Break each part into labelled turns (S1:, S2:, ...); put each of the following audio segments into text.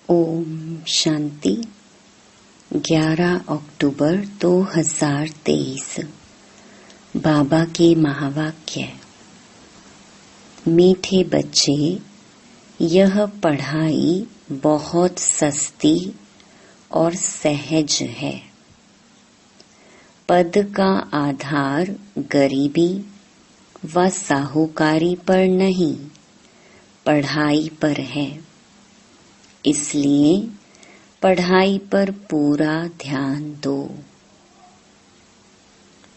S1: ओम शांति। 11 अक्टूबर 2023। बाबा के महावाक्य। मीठे बच्चे, यह पढ़ाई बहुत सस्ती और सहज है। पद का आधार गरीबी व साहूकारी पर नहीं, पढ़ाई पर है। इसलिए पढ़ाई पर पूरा ध्यान दो।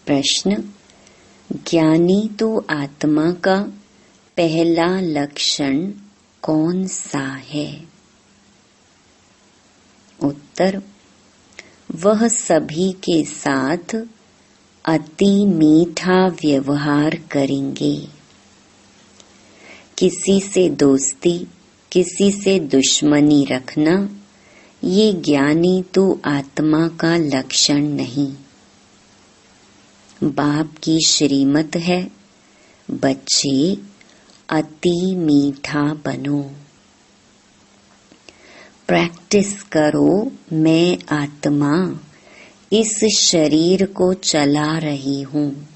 S1: प्रश्न: ज्ञानी तो आत्मा का पहला लक्षण कौन सा है? उत्तर: वह सभी के साथ अति मीठा व्यवहार करेंगे। किसी से दोस्ती, किसी से दुश्मनी रखना, ये ज्ञानी तो आत्मा का लक्षण नहीं। बाप की श्रीमत है, बच्चे अति मीठा बनो। प्रैक्टिस करो, मैं आत्मा इस शरीर को चला रही हूँ।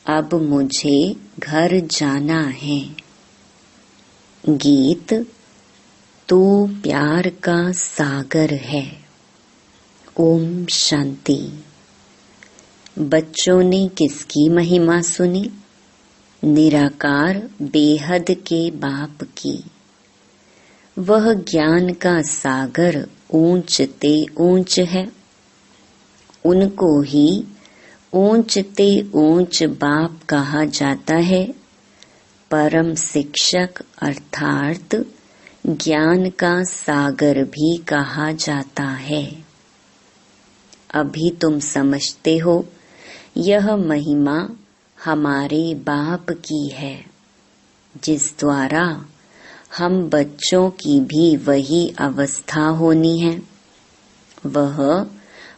S1: अब मुझे घर जाना है। गीत: तू प्यार का सागर है। ओम शांति। बच्चों ने किसकी महिमा सुनी? निराकार बेहद के बाप की। वह ज्ञान का सागर ऊंचते ऊंच है। उनको ही ऊंचते ऊंच बाप कहा जाता है। परम शिक्षक अर्थात ज्ञान का सागर भी कहा जाता है। अभी तुम समझते हो, यह महिमा हमारे बाप की है, जिस द्वारा हम बच्चों की भी वही अवस्था होनी है। वह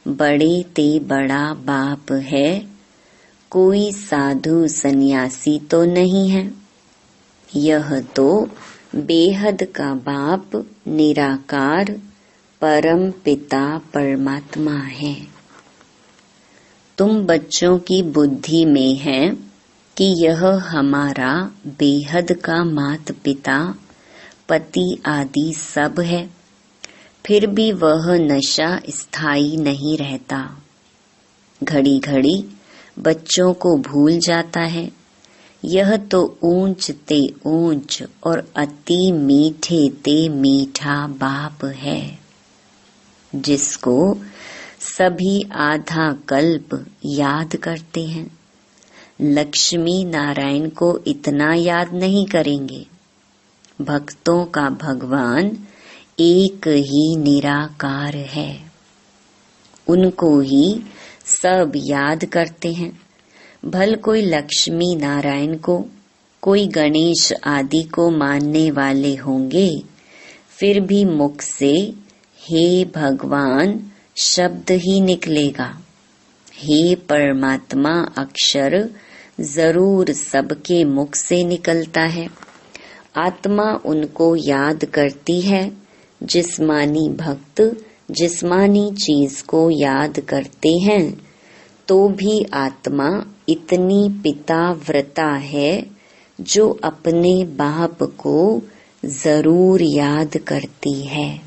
S1: बड़े ते बड़ा बाप है, कोई साधु सन्यासी तो नहीं है। यह तो बेहद का बाप निराकार परम पिता परमात्मा है। तुम बच्चों की बुद्धि में है कि यह हमारा बेहद का माता पिता, पति आदि सब है। फिर भी वह नशा स्थायी नहीं रहता। घड़ी घड़ी बच्चों को भूल जाता है। यह तो ऊंच ते ऊंच और अति मीठे ते मीठा बाप है, जिसको सभी आधा कल्प याद करते हैं। लक्ष्मी नारायण को इतना याद नहीं करेंगे। भक्तों का भगवान एक ही निराकार है। उनको ही सब याद करते हैं। भल कोई लक्ष्मी नारायण को, कोई गणेश आदि को मानने वाले होंगे, फिर भी मुख से हे भगवान शब्द ही निकलेगा। हे परमात्मा अक्षर जरूर सबके मुख से निकलता है। आत्मा उनको याद करती है। जिस्मानी भक्त जिस्मानी चीज को याद करते हैं, तो भी आत्मा इतनी पिताव्रता है जो अपने बाप को जरूर याद करती है।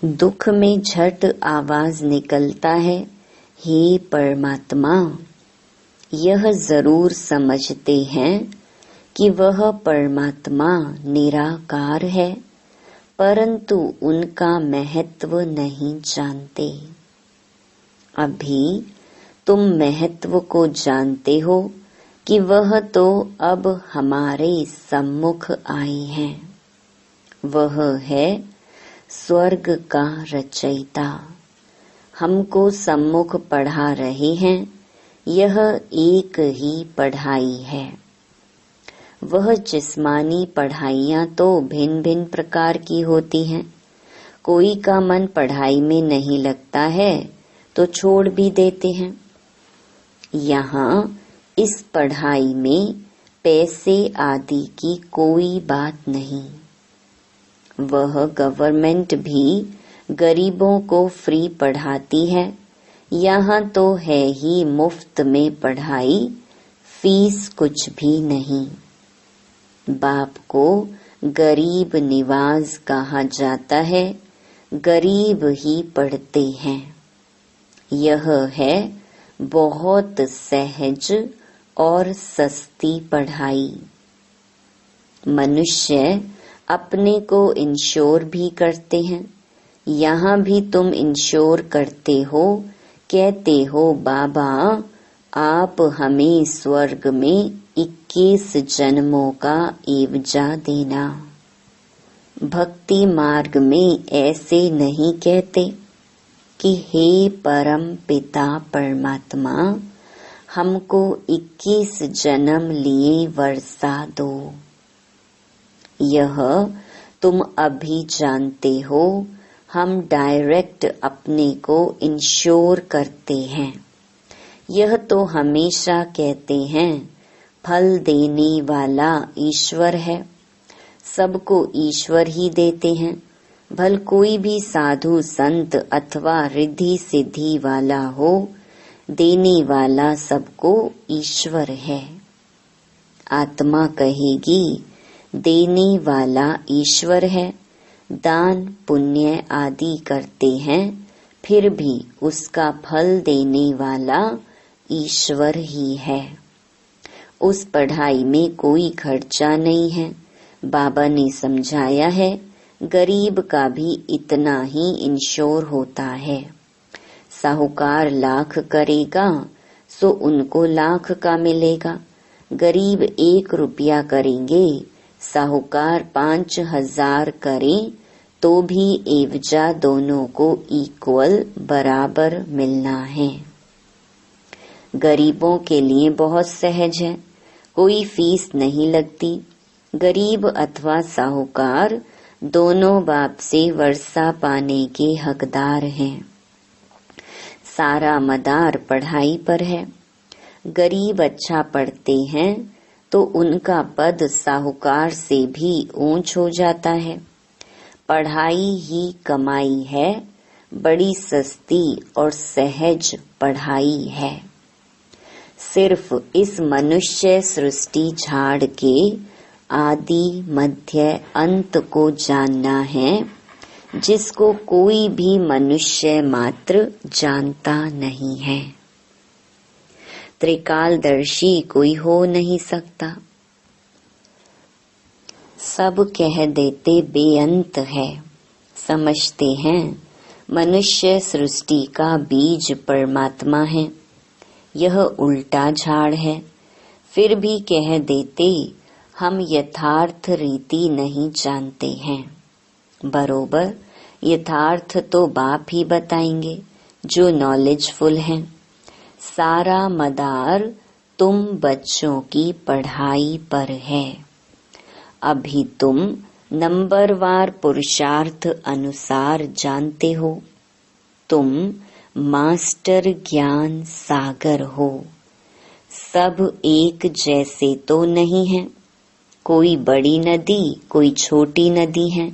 S1: दुख में झट आवाज निकलता है, हे परमात्मा। यह जरूर समझते हैं कि वह परमात्मा निराकार है, परंतु उनका महत्व नहीं जानते। अभी तुम महत्व को जानते हो कि वह तो अब हमारे सम्मुख आए हैं। वह है स्वर्ग का रचयिता। हमको सम्मुख पढ़ा रहे हैं। यह एक ही पढ़ाई है। वह जिस्मानी पढ़ाइयाँ तो भिन्न भिन्न प्रकार की होती हैं। कोई का मन पढ़ाई में नहीं लगता है तो छोड़ भी देते हैं। यहाँ इस पढ़ाई में पैसे आदि की कोई बात नहीं। वह गवर्नमेंट भी गरीबों को फ्री पढ़ाती है। यहाँ तो है ही मुफ्त में पढ़ाई, फीस कुछ भी नहीं। बाप को गरीब निवाज कहा जाता है, गरीब ही पढ़ते हैं। यह है बहुत सहज और सस्ती पढ़ाई। मनुष्य अपने को इंश्योर भी करते हैं। यहाँ भी तुम इंश्योर करते हो, कहते हो बाबा आप हमें स्वर्ग में 21 जन्मों का एवजा देना। भक्ति मार्ग में ऐसे नहीं कहते कि हे परम पिता परमात्मा हमको 21 जन्म लिए वर्षा दो। यह तुम अभी जानते हो, हम डायरेक्ट अपने को इंश्योर करते हैं। यह तो हमेशा कहते हैं फल देने वाला ईश्वर है, सबको ईश्वर ही देते हैं। भल कोई भी साधु संत अथवा रिद्धि सिद्धि वाला हो, देने वाला सबको ईश्वर है। आत्मा कहेगी देने वाला ईश्वर है, दान पुण्य आदि करते हैं, फिर भी उसका फल देने वाला ईश्वर ही है। उस पढ़ाई में कोई खर्चा नहीं है। बाबा ने समझाया है गरीब का भी इतना ही इंश्योर होता है। साहूकार लाख करेगा सो उनको लाख का मिलेगा। गरीब 1 रुपया करेंगे, साहूकार 5000 करें तो भी एवजा दोनों को इक्वल बराबर मिलना है। गरीबों के लिए बहुत सहज है, कोई फीस नहीं लगती। गरीब अथवा साहूकार दोनों बाप से वर्षा पाने के हकदार हैं। सारा मदार पढ़ाई पर है। गरीब अच्छा पढ़ते हैं तो उनका पद साहूकार से भी ऊंच हो जाता है। पढ़ाई ही कमाई है, बड़ी सस्ती और सहज पढ़ाई है। सिर्फ इस मनुष्य सृष्टि झाड़ के आदि मध्य अंत को जानना है, जिसको कोई भी मनुष्य मात्र जानता नहीं है। त्रिकालदर्शी कोई हो नहीं सकता। सब कह देते बेअंत है, समझते हैं मनुष्य सृष्टि का बीज परमात्मा है, यह उल्टा झाड़ है। फिर भी कह देते हम यथार्थ रीति नहीं जानते हैं। बरोबर यथार्थ तो बाप ही बताएंगे जो नॉलेजफुल हैं। सारा मदार तुम बच्चों की पढ़ाई पर है। अभी तुम नंबरवार पुरुषार्थ अनुसार जानते हो। तुम मास्टर ज्ञान सागर हो। सब एक जैसे तो नहीं है, कोई बड़ी नदी कोई छोटी नदी है।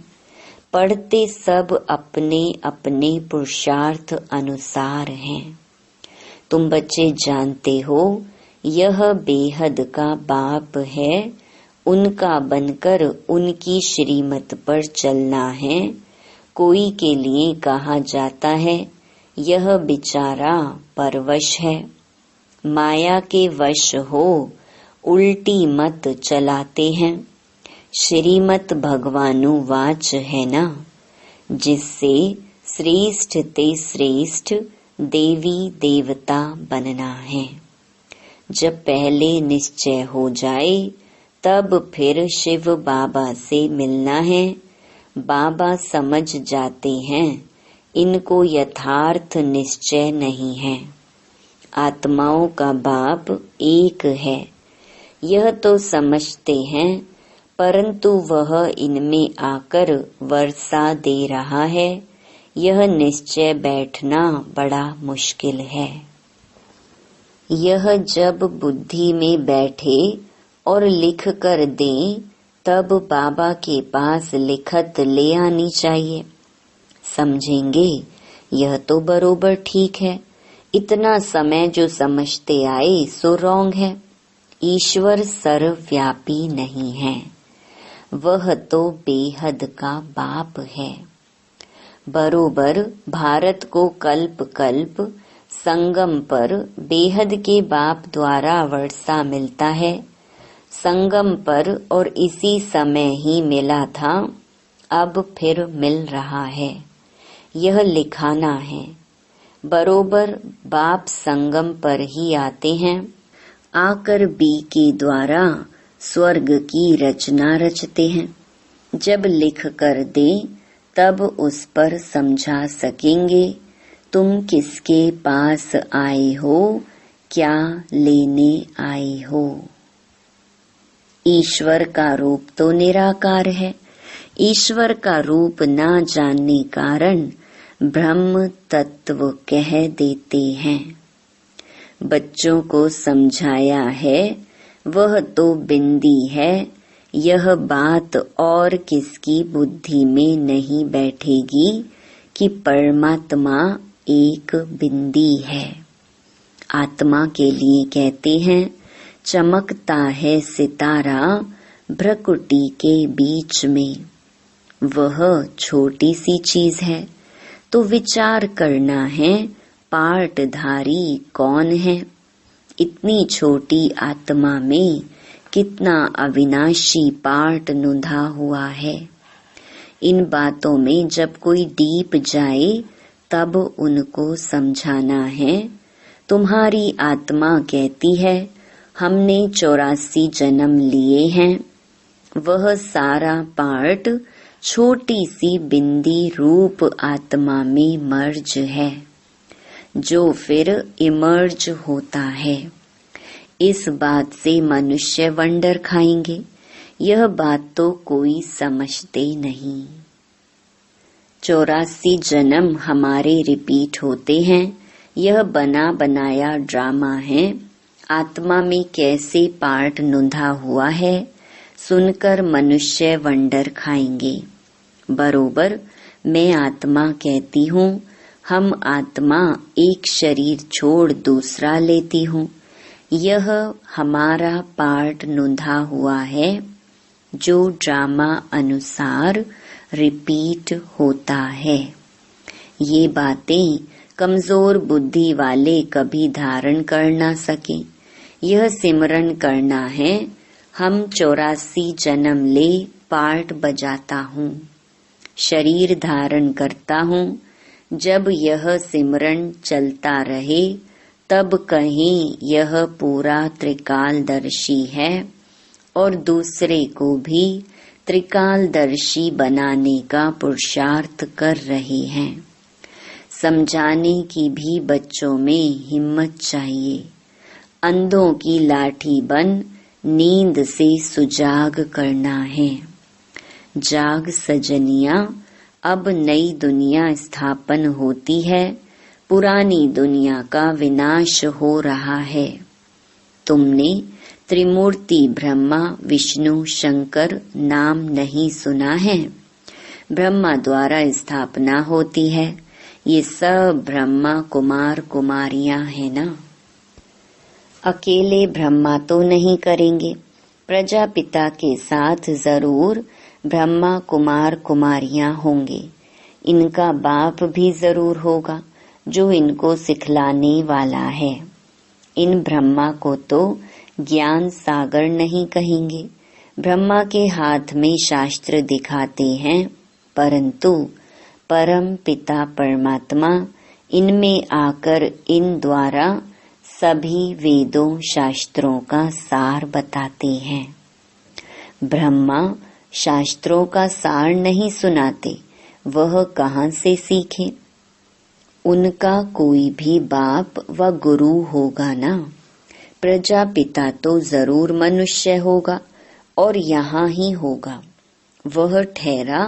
S1: पढ़ते सब अपने अपने पुरुषार्थ अनुसार हैं। तुम बच्चे जानते हो यह बेहद का बाप है, उनका बनकर उनकी श्रीमत पर चलना है। कोई के लिए कहा जाता है यह बेचारा परवश है, माया के वश हो उल्टी मत चलाते हैं। श्रीमत भगवानु वाच है ना, जिससे श्रेष्ठ ते श्रेष्ठ देवी देवता बनना है। जब पहले निश्चय हो जाए तब फिर शिव बाबा से मिलना है। बाबा समझ जाते हैं इनको यथार्थ निश्चय नहीं है। आत्माओं का बाप एक है, यह तो समझते हैं, परंतु वह इनमें आकर वर्षा दे रहा है, यह निश्चय बैठना बड़ा मुश्किल है। यह जब बुद्धि में बैठे और लिख कर दें तब बाबा के पास लिखत ले आनी चाहिए। समझेंगे यह तो बरोबर ठीक है, इतना समय जो समझते आए सो रॉन्ग है। ईश्वर सर्वव्यापी नहीं है, वह तो बेहद का बाप है। बरोबर भारत को कल्प कल्प संगम पर बेहद के बाप द्वारा वर्षा मिलता है। संगम पर और इसी समय ही मिला था, अब फिर मिल रहा है, यह लिखाना है। बरोबर बाप संगम पर ही आते हैं, आकर बी के द्वारा स्वर्ग की रचना रचते हैं। जब लिख कर दे तब उस पर समझा सकेंगे तुम किसके पास आए हो, क्या लेने आए हो। ईश्वर का रूप तो निराकार है। ईश्वर का रूप ना जानने कारण ब्रह्म तत्व कह देते हैं। बच्चों को समझाया है वह तो बिंदी है, यह बात और किसकी बुद्धि में नहीं बैठेगी कि परमात्मा एक बिंदी है। आत्मा के लिए कहते हैं चमकता है सितारा भ्रकुटी के बीच में। वह छोटी सी चीज है तो विचार करना है पार्टधारी कौन है। इतनी छोटी आत्मा में कितना अविनाशी पार्ट नुधा हुआ है। इन बातों में जब कोई डीप जाए तब उनको समझाना है। तुम्हारी आत्मा कहती है हमने 84 जन्म लिए हैं। वह सारा पार्ट छोटी सी बिंदी रूप आत्मा में मर्ज है, जो फिर इमर्ज होता है। इस बात से मनुष्य वंडर खाएंगे। यह बात तो कोई समझते नहीं। 84 जन्म हमारे रिपीट होते हैं। यह बना बनाया ड्रामा है। आत्मा में कैसे पार्ट नुधा हुआ है, सुनकर मनुष्य वंडर खाएंगे। बरोबर मैं आत्मा कहती हूँ, हम आत्मा एक शरीर छोड़ दूसरा लेती हूँ। यह हमारा पार्ट नुधा हुआ है, जो ड्रामा अनुसार रिपीट होता है। ये बातें कमजोर बुद्धि वाले कभी धारण कर ना सके। यह सिमरन करना है, हम 84 जन्म ले पार्ट बजाता हूँ, शरीर धारण करता हूँ। जब यह सिमरन चलता रहे तब कहीं यह पूरा त्रिकालदर्शी है और दूसरे को भी त्रिकालदर्शी बनाने का पुरुषार्थ कर रहे हैं। समझाने की भी बच्चों में हिम्मत चाहिए। अंधों की लाठी बन नींद से सुजाग करना है। जाग सजनिया, अब नई दुनिया स्थापन होती है, पुरानी दुनिया का विनाश हो रहा है। तुमने त्रिमूर्ति ब्रह्मा विष्णु शंकर नाम नहीं सुना है? ब्रह्मा द्वारा स्थापना होती है। ये सब ब्रह्मा कुमार कुमारियां हैं ना। अकेले ब्रह्मा तो नहीं करेंगे, प्रजापिता के साथ जरूर ब्रह्मा कुमार कुमारियां होंगे। इनका बाप भी जरूर होगा जो इनको सिखलाने वाला है। इन ब्रह्मा को तो ज्ञान सागर नहीं कहेंगे। ब्रह्मा के हाथ में शास्त्र दिखाते हैं, परंतु परम पिता परमात्मा इनमें आकर इन द्वारा सभी वेदों शास्त्रों का सार बताते हैं। ब्रह्मा शास्त्रों का सार नहीं सुनाते, वह कहाँ से सीखे? उनका कोई भी बाप व गुरु होगा ना। प्रजापिता तो जरूर मनुष्य होगा और यहाँ ही होगा। वह ठहरा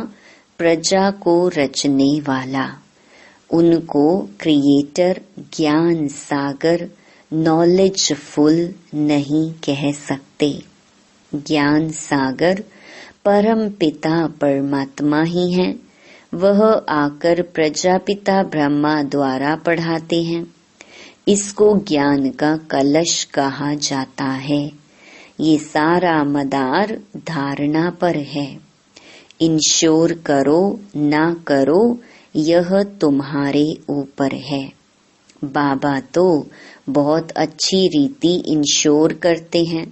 S1: प्रजा को रचने वाला। उनको क्रिएटर ज्ञान सागर नॉलेजफुल नहीं कह सकते। ज्ञान सागर परम पिता परमात्मा ही हैं। वह आकर प्रजापिता ब्रह्मा द्वारा पढ़ाते हैं। इसको ज्ञान का कलश कहा जाता है। ये सारा मदार धारणा पर है। इंश्योर करो ना करो यह तुम्हारे ऊपर है। बाबा तो बहुत अच्छी रीति इंश्योर करते हैं।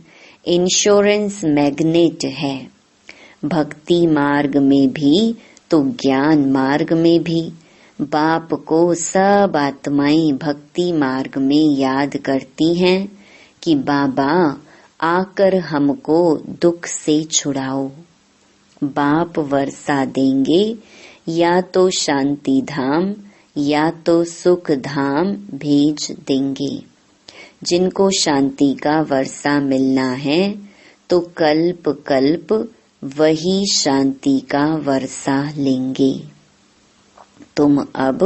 S1: इंश्योरेंस मैग्नेट है। भक्ति मार्ग में भी तो ज्ञान मार्ग में भी बाप को सब आत्माएं भक्ति मार्ग में याद करती हैं कि बाबा आकर हमको दुख से छुड़ाओ। बाप वर्षा देंगे या तो शांति धाम या तो सुख धाम भेज देंगे। जिनको शांति का वर्षा मिलना है तो कल्प कल्प वही शांति का वर्षा लेंगे। तुम अब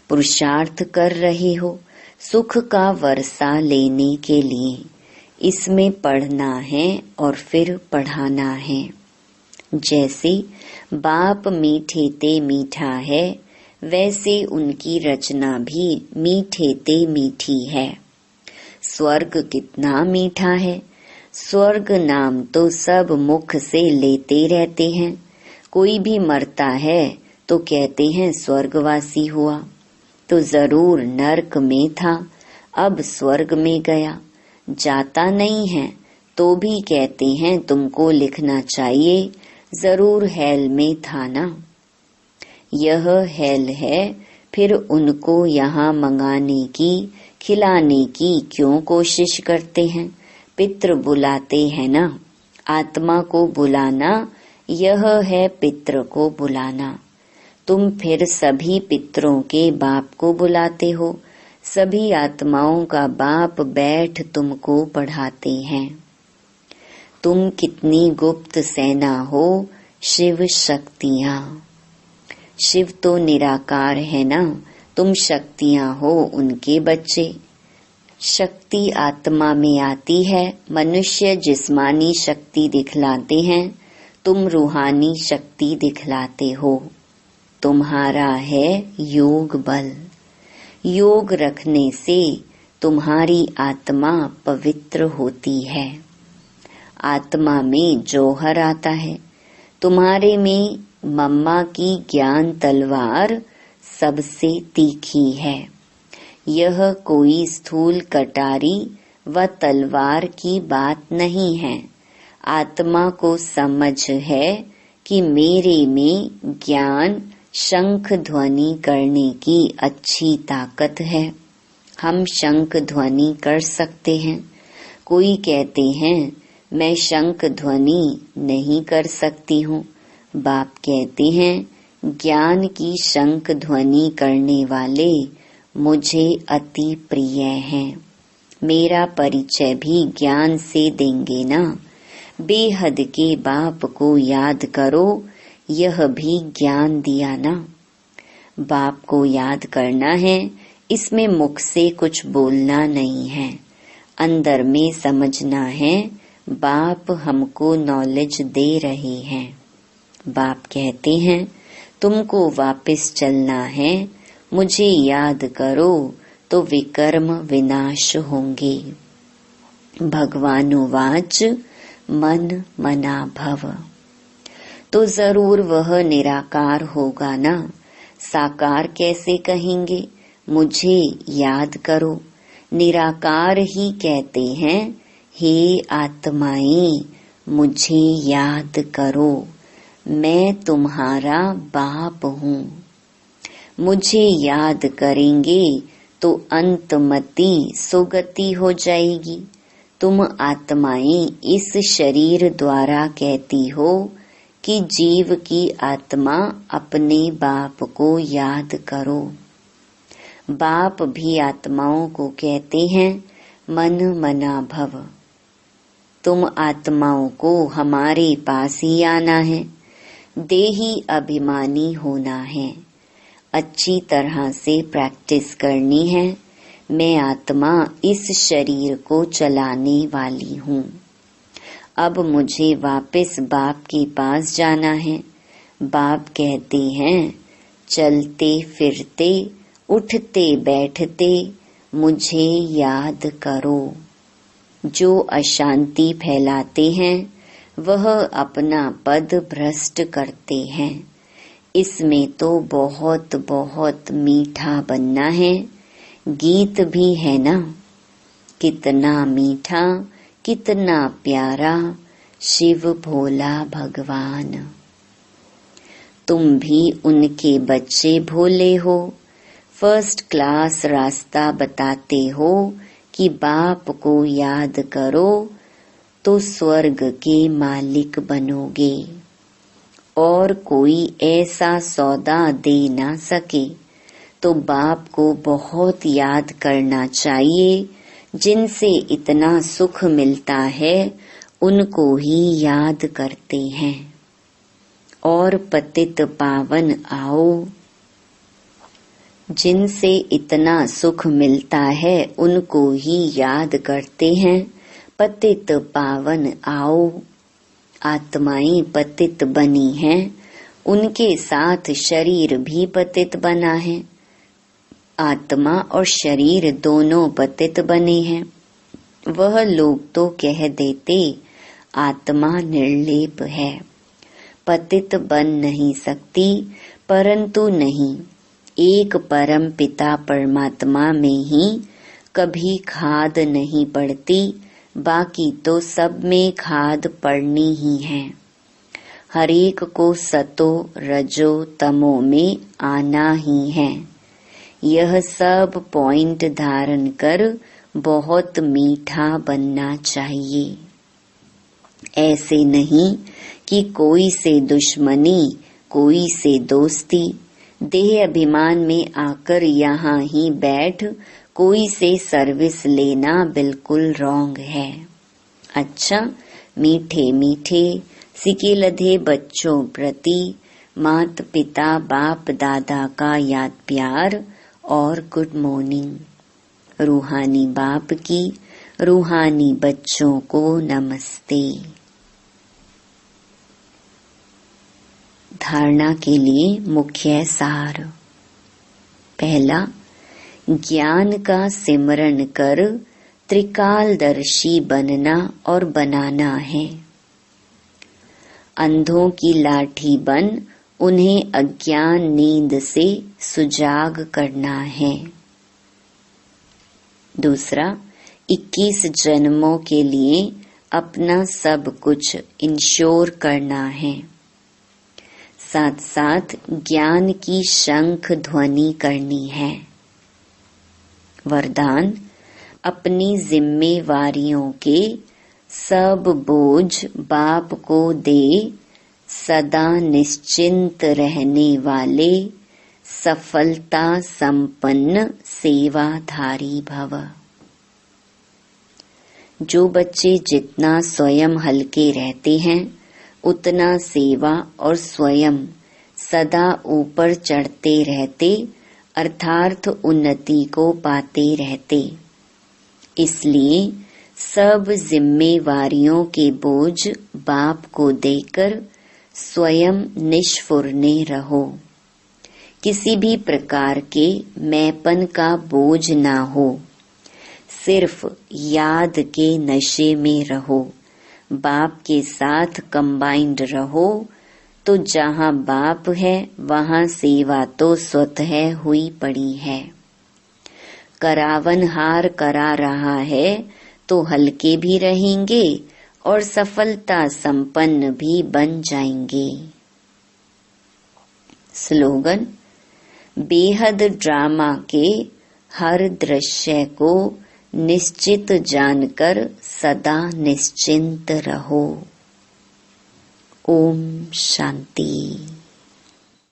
S1: पुरुषार्थ कर रहे हो सुख का वर्षा लेने के लिए। इसमें पढ़ना है और फिर पढ़ाना है। जैसे बाप मीठे ते मीठा है वैसे उनकी रचना भी मीठे ते मीठी है। स्वर्ग कितना मीठा है। स्वर्ग नाम तो सब मुख से लेते रहते हैं। कोई भी मरता है तो कहते हैं स्वर्गवासी हुआ, तो जरूर नरक में था, अब स्वर्ग में गया। जाता नहीं है तो भी कहते हैं तुमको लिखना चाहिए, जरूर हेल में था ना। यह हेल है, फिर उनको यहाँ मंगाने की खिलाने की क्यों कोशिश करते हैं। पितृ बुलाते हैं ना। आत्मा को बुलाना यह है पितृ को बुलाना। तुम फिर सभी पितरों के बाप को बुलाते हो। सभी आत्माओं का बाप बैठ तुमको पढ़ाते हैं। तुम कितनी गुप्त सेना हो शिव शक्तियाँ। शिव तो निराकार है ना, तुम शक्तियाँ हो उनके बच्चे। शक्ति आत्मा में आती है। मनुष्य जिस्मानी शक्ति दिखलाते हैं, तुम रूहानी शक्ति दिखलाते हो। तुम्हारा है योग बल। योग रखने से तुम्हारी आत्मा पवित्र होती है। आत्मा में जौहर आता है। तुम्हारे में मम्मा की ज्ञान तलवार सबसे तीखी है। यह कोई स्थूल कटारी व तलवार की बात नहीं है। आत्मा को समझ है कि मेरे में ज्ञान शंख ध्वनि करने की अच्छी ताकत है। हम शंख ध्वनि कर सकते हैं। कोई कहते हैं मैं शंख ध्वनि नहीं कर सकती हूँ। बाप कहते हैं ज्ञान की शंख ध्वनि करने वाले मुझे अति प्रिय हैं। मेरा परिचय भी ज्ञान से देंगे ना। बेहद के बाप को याद करो, यह भी ज्ञान दिया ना। बाप को याद करना है, इसमें मुख से कुछ बोलना नहीं है। अंदर में समझना है बाप हमको नॉलेज दे रहे हैं। बाप कहते हैं तुमको वापस चलना है, मुझे याद करो तो विकर्म विनाश होंगे। भगवानुवाच मन मना भव। तो जरूर वह निराकार होगा ना। साकार कैसे कहेंगे, मुझे याद करो। निराकार ही कहते हैं हे आत्माएं मुझे याद करो, मैं तुम्हारा बाप हूँ। मुझे याद करेंगे तो अंतमति सुगति हो जाएगी। तुम आत्माएं इस शरीर द्वारा कहती हो कि जीव की आत्मा अपने बाप को याद करो। बाप भी आत्माओं को कहते हैं मन मना भव। तुम आत्माओं को हमारे पास ही आना है, देही अभिमानी होना है, अच्छी तरह से प्रैक्टिस करनी है। मैं आत्मा इस शरीर को चलाने वाली हूँ। अब मुझे वापस बाप के पास जाना है। बाप कहते हैं, चलते फिरते उठते बैठते मुझे याद करो। जो अशांति फैलाते हैं वह अपना पद भ्रष्ट करते हैं। इसमें तो बहुत बहुत मीठा बनना है। गीत भी है ना, कितना मीठा कितना प्यारा शिव भोला भगवान। तुम भी उनके बच्चे भोले हो। फर्स्ट क्लास रास्ता बताते हो कि बाप को याद करो तो स्वर्ग के मालिक बनोगे। और कोई ऐसा सौदा दे ना सके तो बाप को बहुत याद करना चाहिए। जिनसे इतना सुख मिलता है उनको ही याद करते हैं। और पतित पावन आओ। जिनसे इतना सुख मिलता है उनको ही याद करते हैं। पतित पावन आओ। आत्माएं पतित बनी हैं, उनके साथ शरीर भी पतित बना है। आत्मा और शरीर दोनों पतित बने हैं। वह लोग तो कह देते आत्मा निर्लेप है, पतित बन नहीं सकती, परंतु नहीं, एक परम पिता परमात्मा में ही कभी खाद नहीं पड़ती, बाकी तो सब में खाद पड़नी ही है। हरेक को सतो रजो तमो में आना ही है। यह सब पॉइंट धारण कर बहुत मीठा बनना चाहिए। ऐसे नहीं कि कोई से दुश्मनी कोई से दोस्ती। देह अभिमान में आकर यहाँ ही बैठ कोई से सर्विस लेना बिल्कुल रॉन्ग है। अच्छा, मीठे मीठे सिके लधे बच्चों प्रति माता पिता बाप दादा का याद प्यार और गुड मॉर्निंग। रूहानी बाप की रूहानी बच्चों को नमस्ते। धारणा के लिए मुख्य सार। पहला, ज्ञान का सिमरन कर त्रिकालदर्शी बनना और बनाना है। अंधों की लाठी बन उन्हें अज्ञान नींद से सुजाग करना है। दूसरा, 21 जन्मों के लिए अपना सब कुछ इंश्योर करना है। साथ साथ ज्ञान की शंख ध्वनि करनी है। वरदान, अपनी जिम्मेवारियों के सब बोझ बाप को दे, सदा निश्चिंत रहने वाले सफलता संपन्न सेवाधारी भव। जो बच्चे जितना स्वयं हल्के रहते हैं उतना सेवा और स्वयं सदा ऊपर चढ़ते रहते, अर्थात उन्नति को पाते रहते। इसलिए सब जिम्मेवारियों के बोझ बाप को देकर स्वयं निष्फुरने रहो। किसी भी प्रकार के मैंपन का बोझ ना हो, सिर्फ याद के नशे में रहो। बाप के साथ कंबाइंड रहो तो जहाँ बाप है वहाँ सेवा तो स्वतः हुई पड़ी है। करावनहार करा रहा है तो हल्के भी रहेंगे और सफलता संपन्न भी बन जाएंगे। स्लोगन, बेहद ड्रामा के हर दृश्य को निश्चित जानकर सदा निश्चिंत रहो। ओम शांति।